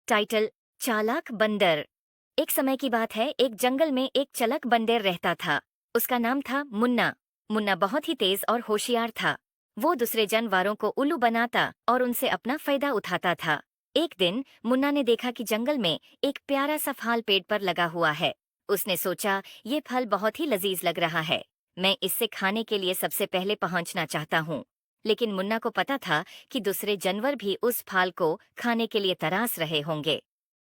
Title चालाक बंदर। एक समय की बात है, एक जंगल में एक चालाक बंदर रहता था। उसका नाम था मुन्ना। मुन्ना बहुत ही तेज और होशियार था। वो दूसरे जानवरों को उल्लू बनाता और उनसे अपना फायदा उठाता था। एक दिन मुन्ना ने देखा कि जंगल में एक प्यारा सा फल पेड़ पर लगा हुआ है। उसने सोचा, ये फल बहुत ही लजीज लग रहा है, मैं इससे खाने के लिए सबसे पहले पहुंचना चाहता हूँ। लेकिन मुन्ना को पता था कि दूसरे जानवर भी उस फल को खाने के लिए तरास रहे होंगे।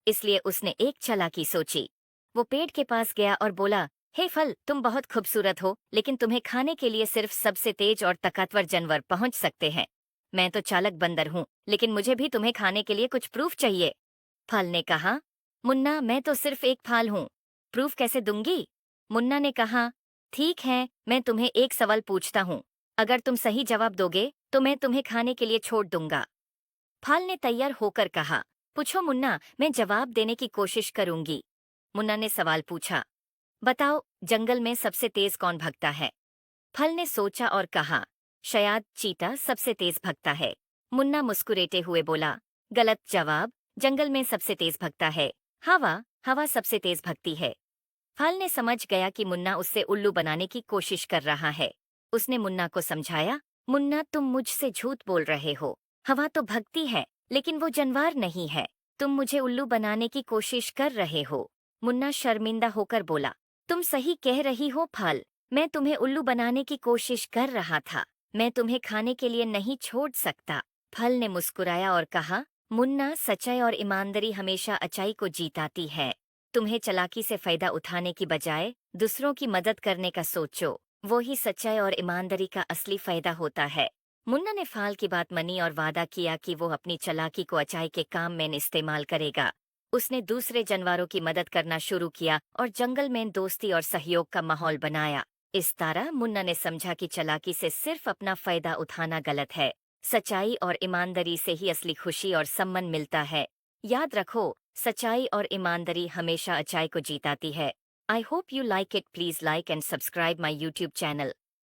इसलिए उसने एक चालाकी सोची। वो पेड़ के पास गया और बोला, हे फल, तुम बहुत खूबसूरत हो, लेकिन तुम्हें खाने के लिए सिर्फ सबसे तेज और ताकतवर जानवर पहुंच सकते हैं। मैं तो चालाक बंदर हूँ, लेकिन मुझे भी तुम्हें खाने के लिए कुछ प्रूफ चाहिए। फल ने कहा, मुन्ना, मैं तो सिर्फ एक फल हूँ, प्रूफ कैसे दूंगी? मुन्ना ने कहा, ठीक है, मैं तुम्हें एक सवाल पूछता हूँ। अगर तुम सही जवाब दोगे तो मैं तुम्हें खाने के लिए छोड़ दूंगा। फल ने तैयार होकर कहा, पूछो मुन्ना, मैं जवाब देने की कोशिश करूंगी। मुन्ना ने सवाल पूछा, बताओ, जंगल में सबसे तेज कौन भगता है? फल ने सोचा और कहा, शायद चीता सबसे तेज भगता है। मुन्ना मुस्कुराते हुए बोला, गलत जवाब, जंगल में सबसे तेज भगता है हवा। हवा सबसे तेज भगती है। फल ने समझ गया कि मुन्ना उससे उल्लू बनाने की कोशिश कर रहा है। उसने मुन्ना को समझाया, मुन्ना, तुम मुझसे झूठ बोल रहे हो। हवा तो भगती है, लेकिन वो जानवर नहीं है। तुम मुझे उल्लू बनाने की कोशिश कर रहे हो। मुन्ना शर्मिंदा होकर बोला, तुम सही कह रही हो फल, मैं तुम्हें उल्लू बनाने की कोशिश कर रहा था। मैं तुम्हें खाने के लिए नहीं छोड़ सकता। फल ने मुस्कुराया और कहा, मुन्ना, सच्चाई और ईमानदारी हमेशा अच्छाई को जीताती है। तुम्हें चालाकी से फायदा उठाने की बजाय दूसरों की मदद करने का सोचो। वो ही सच्चाई और ईमानदारी का असली फायदा होता है। मुन्ना ने फाल की बात मानी और वादा किया कि वो अपनी चालाकी को अच्छाई के काम में इस्तेमाल करेगा। उसने दूसरे जानवरों की मदद करना शुरू किया और जंगल में दोस्ती और सहयोग का माहौल बनाया। इस तरह मुन्ना ने समझा कि चालाकी से सिर्फ अपना फायदा उठाना गलत है। सच्चाई और ईमानदारी से ही असली खुशी और सम्मान मिलता है। याद रखो, सच्चाई और ईमानदारी हमेशा अच्छाई को जीताती है। I hope you like it. Please like and subscribe my YouTube channel.